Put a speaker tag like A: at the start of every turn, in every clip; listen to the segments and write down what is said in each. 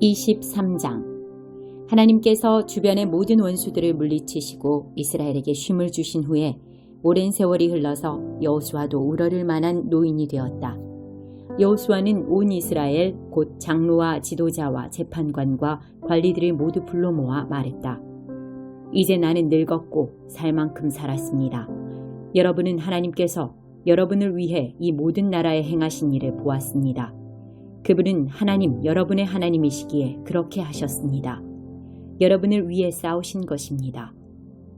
A: 23장. 하나님께서 주변의 모든 원수들을 물리치시고 이스라엘에게 쉼을 주신 후에 오랜 세월이 흘러서 여호수아도 우러를 만한 노인이 되었다. 여호수아는 온 이스라엘 곧 장로와 지도자와 재판관과 관리들을 모두 불러 모아 말했다. 이제 나는 늙었고 살 만큼 살았습니다. 여러분은 하나님께서 여러분을 위해 이 모든 나라에 행하신 일을 보았습니다. 그분은 하나님, 여러분의 하나님이시기에 그렇게 하셨습니다. 여러분을 위해 싸우신 것입니다.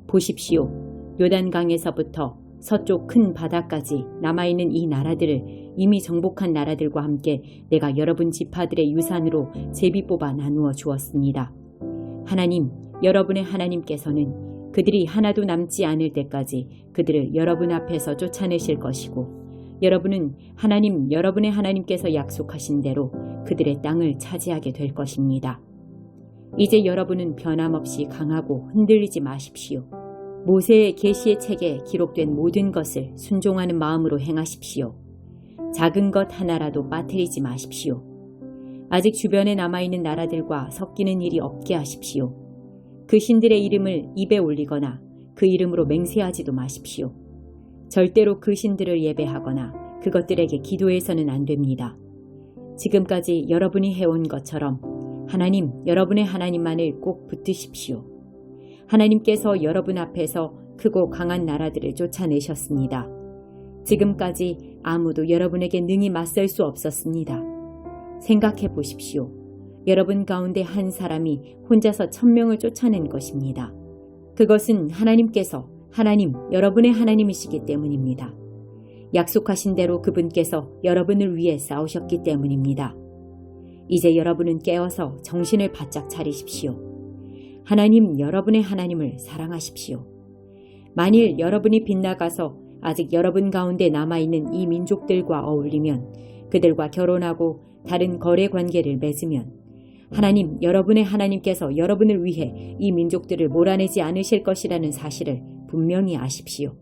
A: 보십시오. 요단강에서부터 서쪽 큰 바다까지 남아있는 이 나라들을 이미 정복한 나라들과 함께 내가 여러분 지파들의 유산으로 제비 뽑아 나누어 주었습니다. 하나님, 여러분의 하나님께서는 그들이 하나도 남지 않을 때까지 그들을 여러분 앞에서 쫓아내실 것이고 여러분은 하나님, 여러분의 하나님께서 약속하신 대로 그들의 땅을 차지하게 될 것입니다. 이제 여러분은 변함없이 강하고 흔들리지 마십시오. 모세의 계시의 책에 기록된 모든 것을 순종하는 마음으로 행하십시오. 작은 것 하나라도 빠뜨리지 마십시오. 아직 주변에 남아있는 나라들과 섞이는 일이 없게 하십시오. 그 신들의 이름을 입에 올리거나 그 이름으로 맹세하지도 마십시오. 절대로 그 신들을 예배하거나 그것들에게 기도해서는 안 됩니다. 지금까지 여러분이 해온 것처럼 하나님, 여러분의 하나님만을 꼭 붙드십시오. 하나님께서 여러분 앞에서 크고 강한 나라들을 쫓아내셨습니다. 지금까지 아무도 여러분에게 능히 맞설 수 없었습니다. 생각해 보십시오. 여러분 가운데 한 사람이 혼자서 1000명을 쫓아낸 것입니다. 그것은 하나님께서 하나님, 여러분의 하나님이시기 때문입니다. 약속하신 대로 그분께서 여러분을 위해 싸우셨기 때문입니다. 이제 여러분은 깨어서 정신을 바짝 차리십시오. 하나님, 여러분의 하나님을 사랑하십시오. 만일 여러분이 빗나가서 아직 여러분 가운데 남아있는 이 민족들과 어울리면 그들과 결혼하고 다른 거래 관계를 맺으면 하나님, 여러분의 하나님께서 여러분을 위해 이 민족들을 몰아내지 않으실 것이라는 사실을 분명히 아십시오.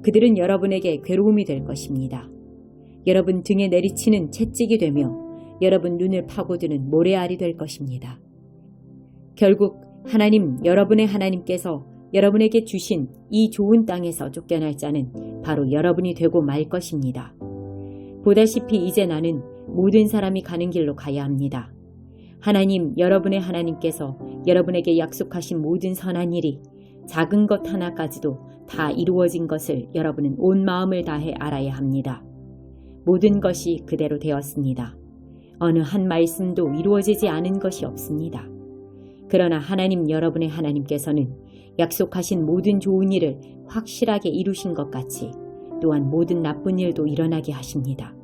A: 그들은 여러분에게 괴로움이 될 것입니다. 여러분 등에 내리치는 채찍이 되며 여러분 눈을 파고드는 모래알이 될 것입니다. 결국 하나님, 여러분의 하나님께서 여러분에게 주신 이 좋은 땅에서 쫓겨날 자는 바로 여러분이 되고 말 것입니다. 보다시피 이제 나는 모든 사람이 가는 길로 가야 합니다. 하나님, 여러분의 하나님께서 여러분에게 약속하신 모든 선한 일이 작은 것 하나까지도 다 이루어진 것을 여러분은 온 마음을 다해 알아야 합니다. 모든 것이 그대로 되었습니다. 어느 한 말씀도 이루어지지 않은 것이 없습니다. 그러나 하나님, 여러분의 하나님께서는 약속하신 모든 좋은 일을 확실하게 이루신 것 같이 또한 모든 나쁜 일도 일어나게 하십니다.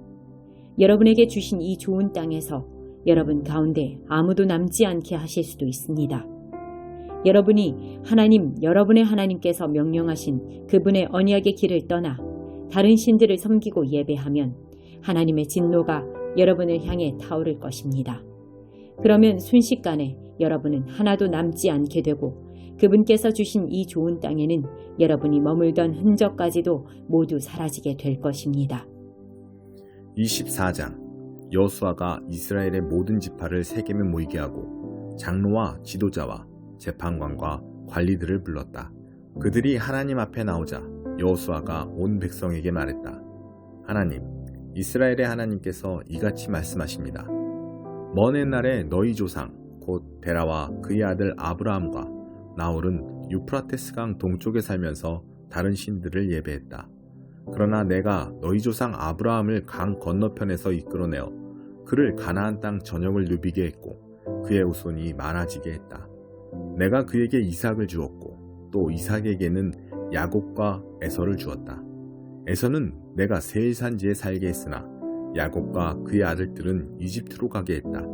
A: 여러분에게 주신 이 좋은 땅에서 여러분 가운데 아무도 남지 않게 하실 수도 있습니다. 여러분이 하나님, 여러분의 하나님께서 명령하신 그분의 언약의 길을 떠나 다른 신들을 섬기고 예배하면 하나님의 진노가 여러분을 향해 타오를 것입니다. 그러면 순식간에 여러분은 하나도 남지 않게 되고 그분께서 주신 이 좋은 땅에는 여러분이 머물던 흔적까지도 모두 사라지게 될 것입니다.
B: 24장. 여호수아가 이스라엘의 모든 지파를 세겜에 모이게 하고 장로와 지도자와 재판관과 관리들을 불렀다. 그들이 하나님 앞에 나오자 여호수아가 온 백성에게 말했다. 하나님, 이스라엘의 하나님께서 이같이 말씀하십니다. 먼 옛날에 너희 조상 곧 데라와 그의 아들 아브라함과 나홀은 유프라테스강 동쪽에 살면서 다른 신들을 예배했다. 그러나 내가 너희 조상 아브라함을 강 건너편에서 이끌어내어 그를 가나안 땅 전역을 누비게 했고 그의 후손이 많아지게 했다. 내가 그에게 이삭을 주었고 또 이삭에게는 야곱과 에서를 주었다. 에서는 내가 세일 산지에 살게 했으나 야곱과 그의 아들들은 이집트로 가게 했다.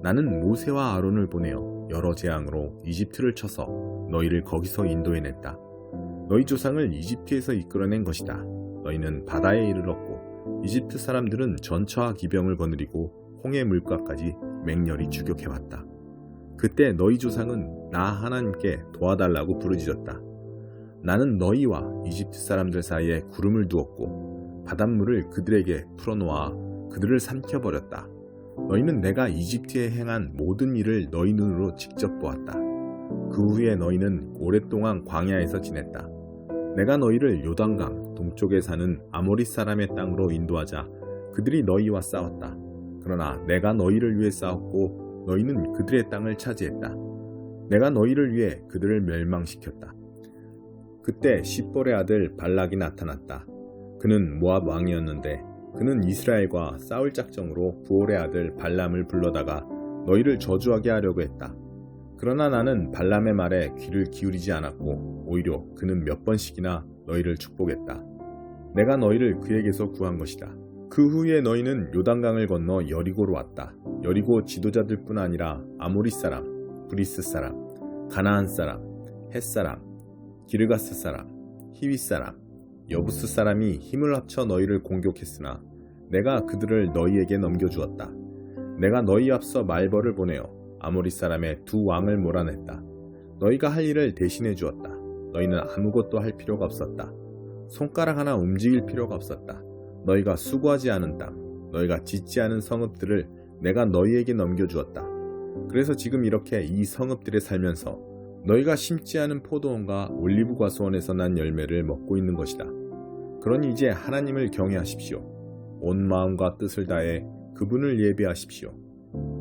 B: 나는 모세와 아론을 보내어 여러 재앙으로 이집트를 쳐서 너희를 거기서 인도해냈다. 너희 조상을 이집트에서 이끌어낸 것이다. 너희는 바다에 이르렀고 이집트 사람들은 전차와 기병을 거느리고 홍해 물가까지 맹렬히 추격해왔다. 그때 너희 조상은 나 하나님께 도와달라고 부르짖었다. 나는 너희와 이집트 사람들 사이에 구름을 두었고 바닷물을 그들에게 풀어놓아 그들을 삼켜버렸다. 너희는 내가 이집트에 행한 모든 일을 너희 눈으로 직접 보았다. 그 후에 너희는 오랫동안 광야에서 지냈다. 내가 너희를 요단강 동쪽에 사는 아모리 사람의 땅으로 인도하자 그들이 너희와 싸웠다. 그러나 내가 너희를 위해 싸웠고 너희는 그들의 땅을 차지했다. 내가 너희를 위해 그들을 멸망시켰다. 그때 십볼의 아들 발락이 나타났다. 그는 모압 왕이었는데 그는 이스라엘과 싸울 작정으로 부올의 아들 발람을 불러다가 너희를 저주하게 하려고 했다. 그러나 나는 발람의 말에 귀를 기울이지 않았고 오히려 그는 몇 번씩이나 너희를 축복했다. 내가 너희를 그에게서 구한 것이다. 그 후에 너희는 요단강을 건너 여리고로 왔다. 여리고 지도자들뿐 아니라 아모리 사람, 브리스 사람, 가나안 사람, 헷 사람, 기르가스 사람, 히위 사람, 여부스 사람이 힘을 합쳐 너희를 공격했으나 내가 그들을 너희에게 넘겨주었다. 내가 너희 앞서 말벌을 보내어 아모리 사람의 두 왕을 몰아냈다. 너희가 할 일을 대신해 주었다. 너희는 아무것도 할 필요가 없었다. 손가락 하나 움직일 필요가 없었다. 너희가 수고하지 않은 땅, 너희가 짓지 않은 성읍들을 내가 너희에게 넘겨주었다. 그래서 지금 이렇게 이 성읍들에 살면서 너희가 심지 않은 포도원과 올리브 과수원에서 난 열매를 먹고 있는 것이다. 그러니 이제 하나님을 경외하십시오. 온 마음과 뜻을 다해 그분을 예배하십시오.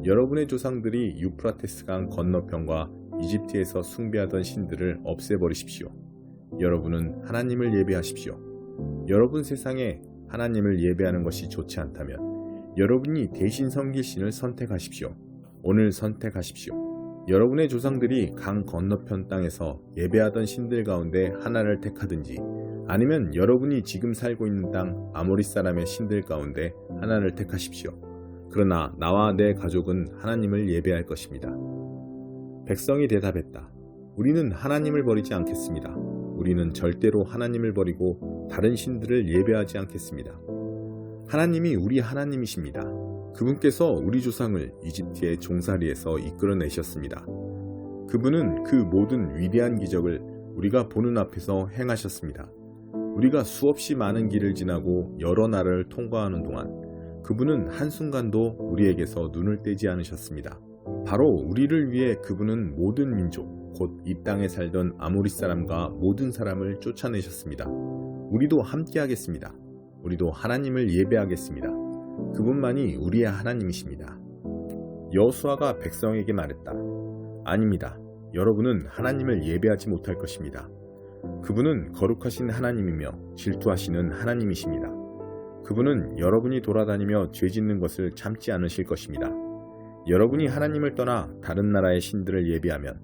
B: 여러분의 조상들이 유프라테스강 건너편과 이집트에서 숭배하던 신들을 없애버리십시오. 여러분은 하나님을 예배하십시오. 여러분 세상에 하나님을 예배하는 것이 좋지 않다면 여러분이 대신 섬길 신을 선택하십시오. 오늘 선택하십시오. 여러분의 조상들이 강 건너편 땅에서 예배하던 신들 가운데 하나를 택하든지 아니면 여러분이 지금 살고 있는 땅 아모리 사람의 신들 가운데 하나를 택하십시오. 그러나 나와 내 가족은 하나님을 예배할 것입니다. 백성이 대답했다. 우리는 하나님을 버리지 않겠습니다. 우리는 절대로 하나님을 버리고 다른 신들을 예배하지 않겠습니다. 하나님이 우리 하나님이십니다. 그분께서 우리 조상을 이집트의 종살이에서 이끌어내셨습니다. 그분은 그 모든 위대한 기적을 우리가 보는 앞에서 행하셨습니다. 우리가 수없이 많은 길을 지나고 여러 나라를 통과하는 동안 그분은 한순간도 우리에게서 눈을 떼지 않으셨습니다. 바로 우리를 위해 그분은 모든 민족, 곧 이 땅에 살던 아모리 사람과 모든 사람을 쫓아내셨습니다. 우리도 함께하겠습니다. 우리도 하나님을 예배하겠습니다. 그분만이 우리의 하나님이십니다. 여호수아가 백성에게 말했다. 아닙니다. 여러분은 하나님을 예배하지 못할 것입니다. 그분은 거룩하신 하나님이며 질투하시는 하나님이십니다. 그분은 여러분이 돌아다니며 죄짓는 것을 참지 않으실 것입니다. 여러분이 하나님을 떠나 다른 나라의 신들을 예배하면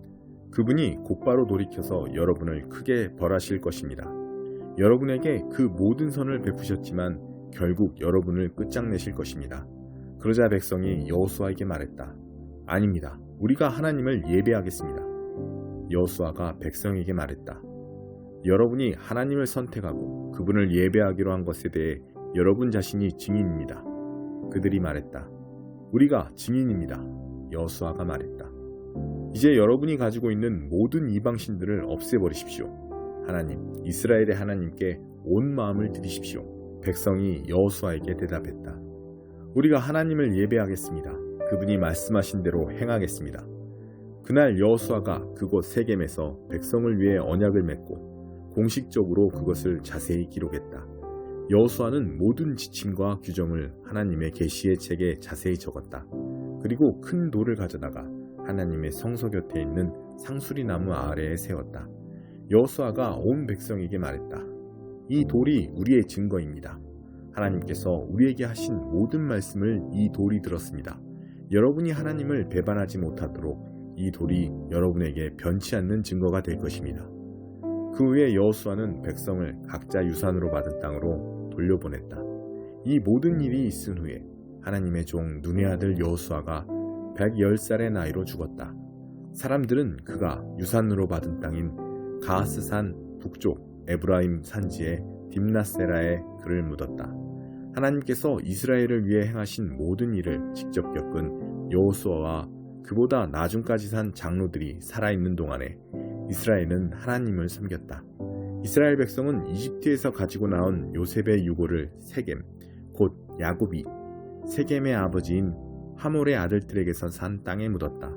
B: 그분이 곧바로 돌이켜서 여러분을 크게 벌하실 것입니다. 여러분에게 그 모든 선을 베푸셨지만 결국 여러분을 끝장내실 것입니다. 그러자 백성이 여호수아에게 말했다. 아닙니다. 우리가 하나님을 예배하겠습니다. 여호수아가 백성에게 말했다. 여러분이 하나님을 선택하고 그분을 예배하기로 한 것에 대해 여러분 자신이 증인입니다. 그들이 말했다. 우리가 증인입니다. 여호수아가 말했다. 이제 여러분이 가지고 있는 모든 이방신들을 없애버리십시오. 하나님, 이스라엘의 하나님께 온 마음을 드리십시오. 백성이 여호수아에게 대답했다. 우리가 하나님을 예배하겠습니다. 그분이 말씀하신 대로 행하겠습니다. 그날 여호수아가 그곳 세겜에서 백성을 위해 언약을 맺고 공식적으로 그것을 자세히 기록했다. 여호수아는 모든 지침과 규정을 하나님의 계시의 책에 자세히 적었다. 그리고 큰 돌을 가져다가 하나님의 성소 곁에 있는 상수리 나무 아래에 세웠다. 여호수아가 온 백성에게 말했다. 이 돌이 우리의 증거입니다. 하나님께서 우리에게 하신 모든 말씀을 이 돌이 들었습니다. 여러분이 하나님을 배반하지 못하도록 이 돌이 여러분에게 변치 않는 증거가 될 것입니다. 그 후에 여호수아는 백성을 각자 유산으로 받은 땅으로 돌려보냈다. 이 모든 일이 있은 후에 하나님의 종 눈의 아들 여호수아가 110살의 나이로 죽었다. 사람들은 그가 유산으로 받은 땅인 가하스산 북쪽 에브라임 산지의 딥나세라에 그를 묻었다. 하나님께서 이스라엘을 위해 행하신 모든 일을 직접 겪은 여호수아와 그보다 나중까지 산 장로들이 살아있는 동안에 이스라엘은 하나님을 섬겼다. 이스라엘 백성은 이집트에서 가지고 나온 요셉의 유고를 세겜, 곧 야곱이 세겜의 아버지인 하몰의 아들들에게서 산 땅에 묻었다.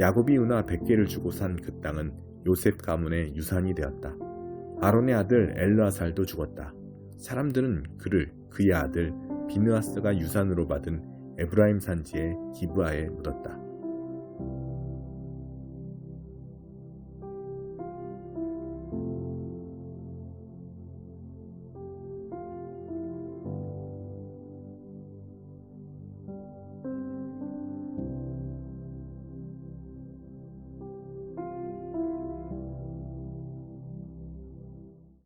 B: 야곱이 은화 100개를 주고 산 그 땅은 요셉 가문의 유산이 되었다. 아론의 아들 엘르아살도 죽었다. 사람들은 그를 그의 아들 비느하스가 유산으로 받은 에브라임 산지의 기브아에 묻었다.